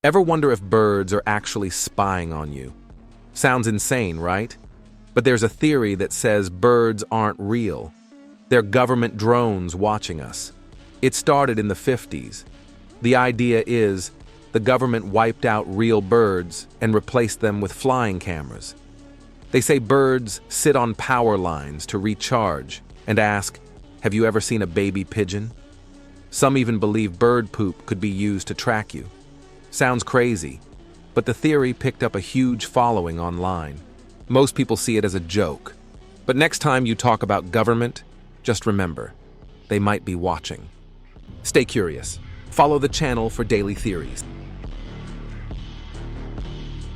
Ever wonder if birds are actually spying on you? Sounds insane, right? But there's a theory that says birds aren't real. They're government drones watching us. It started in the 50s. The idea is the government wiped out real birds and replaced them with flying cameras. They say birds sit on power lines to recharge and ask, "Have you ever seen a baby pigeon?" Some even believe bird poop could be used to track you. Sounds crazy, but the theory picked up a huge following online. Most people see it as a joke. But next time you talk about government, just remember, they might be watching. Stay curious. Follow the channel for daily theories.